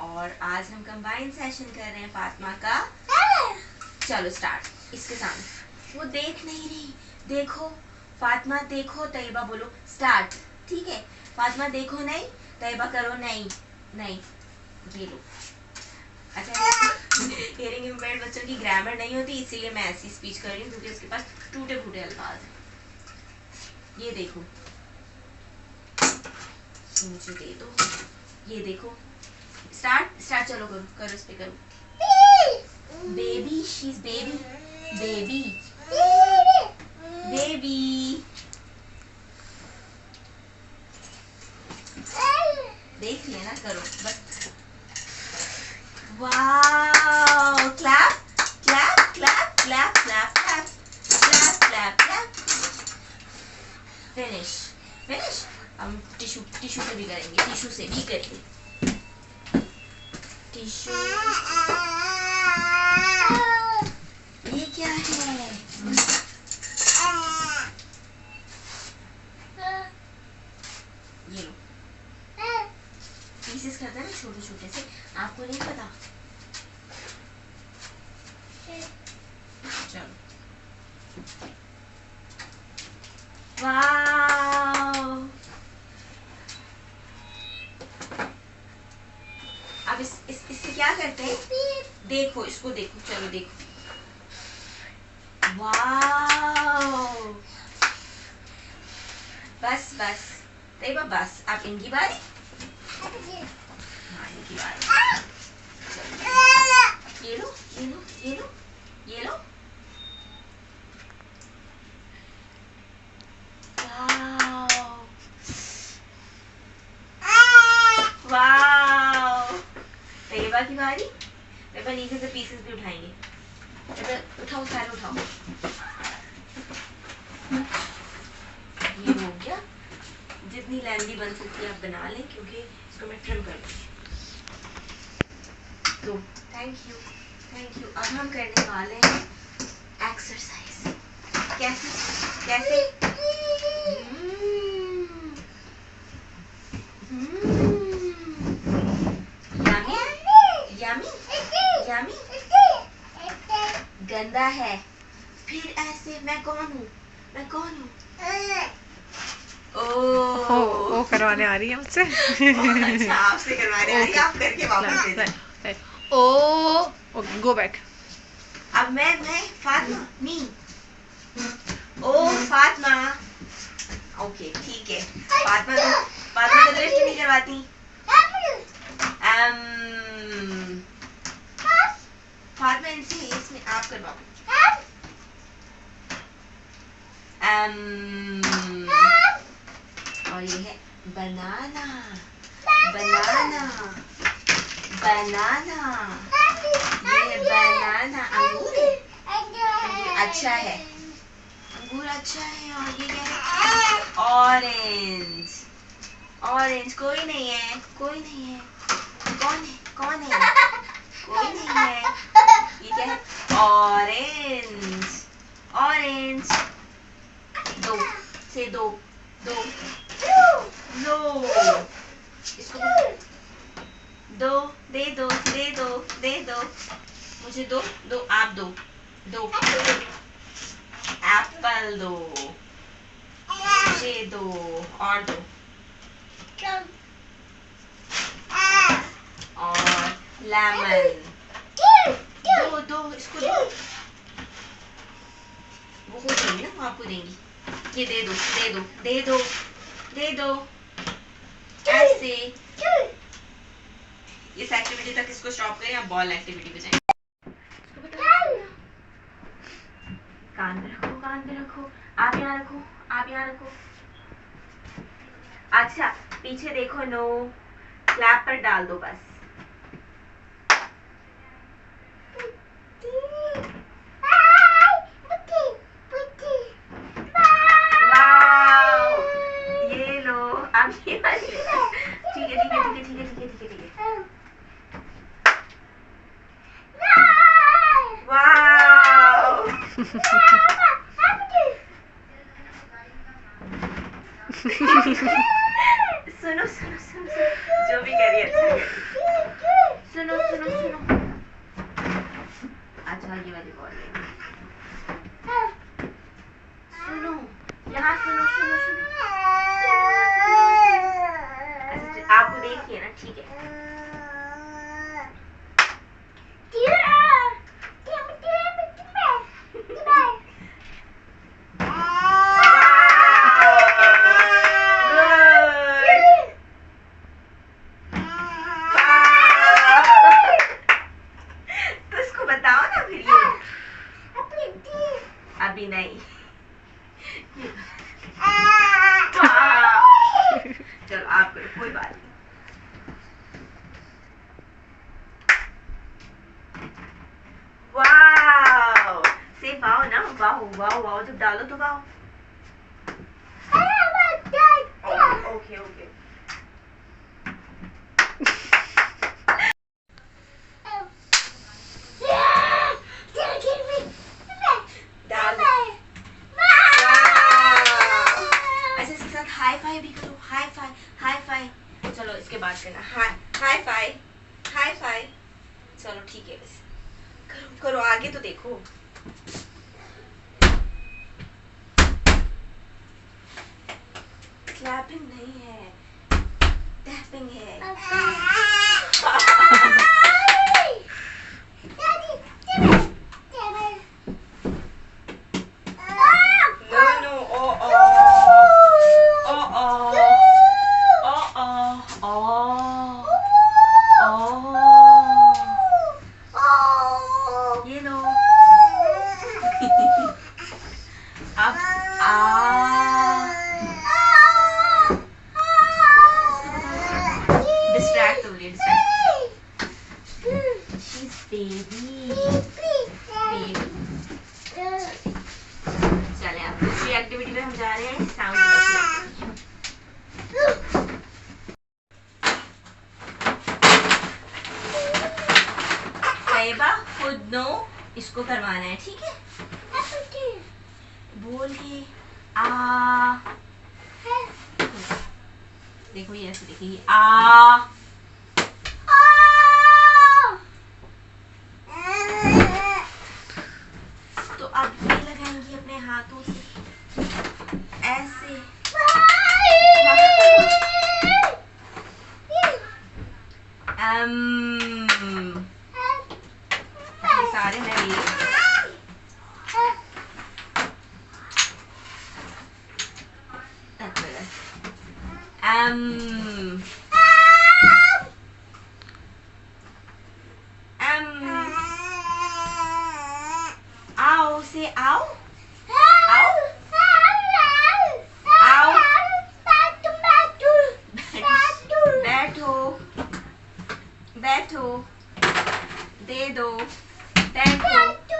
और आज हम कंबाइन सेशन कर रहे हैं फातिमा का। चलो स्टार्ट। इसके सामने वो देख नहीं रही, देखो फातिमा देखो, तैयबा बोलो स्टार्ट। ठीक है, फातिमा देखो नहीं, तैयबा करो नहीं नहीं। ये लो। अच्छा, हियरिंग इम्पेयर्ड बच्चों की ग्रामर नहीं होती, इसीलिए मैं ऐसी स्पीच कर रही हूँ क्योंकि उसके पास टूटे फूटे अल्फाज हैं। ये देखो, मुझे दे दो। ये देखो, स्टार्ट स्टार्ट। चलो करो करो, इस पे करो। Baby, she is baby, baby baby. देख लिया ना, करो बस। Wow, clap clap clap clap clap clap clap clap clap. Finish finish. हम टिश्यू टिश्यू से भी करेंगे, टिश्यू से भी करेंगे। टिश्यू, ये क्या है? ये लो, पीसेस करते हैं ना छोटे छोटे से, आपको नहीं पता? चलो, वाओ। अब इससे क्या करते हैं? देखो, इसको देखो, चलो देखो। वाओ, बस बस तैयबा बस। अब इनकी बारी। हाँ, इनकी बारी। ये लो ये लो ये लो ये लो। वाओ, तैयबा की बारी। तैयबा नीचे से पीसेस भी उठाएंगे। तैयबा उठाओ, सारे उठाओ। ये हो गया। जितनी लेंथी बन सकती है आप बना लें, क्योंकि इसको मैं ट्रिम कर दूंगी। तो थैंक यू थैंक यू। अब हम करने वाले हैं एक्सरसाइज। कैसे कैसे? यमी यमी गंदा है। फिर ऐसे, मैं कौन हूँ, मैं कौन हूँ? ओ करवाने आ रही है मुझसे। अच्छा, आपसे करवाने आ रही है, आप करके वापस दे दो। ओ गो बैक। अब मैं फातिमा, मी। ओ फातिमा, ओके ठीक है। फातिमा तो लिफ्ट नहीं करवाती। फातिमा इसमें आप करवाओ। और ये है बनाना बनाना बनाना। ये बनाना अंगूर है। अंगूर अच्छा है, अंगूर अच्छा है। और ये क्या है? Orange orange. कोई नहीं है, कोई नहीं है। कौन है, कौन है? कोई नहीं है। ये क्या है? Orange orange. दो से दो दो लो। इसको दो, दे दो दे दो दे दो। मुझे दो दो, आप दो दो। एप्पल दो, मुझे दो, और दो। और लेमन दो दो, इसको दो। वो हो जाएगी ना, वो आपको देंगी। ये दे दो दे दो दे दो दे दो, ऐसे। इस एक्टिविटी तक इसको स्टॉप करें, आप बॉल एक्टिविटी पे जाएं। कान पे रखो, कान पे रखो। आप यहाँ रखो, आप यहाँ रखो। अच्छा, पीछे देखो। नो, क्लैप पर डाल दो बस। वाओ, ये लो। अब ये वाली। ठीक है ठीक है ठीक है ठीक है ठीक है ठीक है ठीक है। वाओ। सुनो सुनो सुनो, जो भी करिए अच्छा। आपको देखिए ना, ठीक है। तो इसको बताओ ना फिर ये। अभी नहीं। चलो आप करो, कोई बात नहीं। वाओ, से वाओ ना, वाओ वाओ वाओ, जब डालो तो वाओ। Okay okay. अच्छा, इसके साथ हाई फाई भी करो, हाई फाई, हाई फाई। चलो इसके बाद करना high hi fi, hi fi. चलो ठीक है, बस करो करो, आगे तो देखो। क्लैपिंग नहीं है, टैपिंग है। नो नो, ओ ओ ओ ओ ओ ओ, ये लो। अब डिस्ट्रैक्ट हो रही है, डिस्ट्रैक्ट। शीज baby baby. चले अब दूसरी एक्टिविटी में हम जा रहे हैं, साउंड। तैयबा खुद नो इसको करवाना है, ठीक है? बोलिए आ। देखो ये ऐसे, देखिए आ। तो अब ये लगाएंगे अपने हाथों से ऐसे। ये सारे मैं ये आओ से आओ आओ आओ, बैठो बैठो, दे दो, बैठो।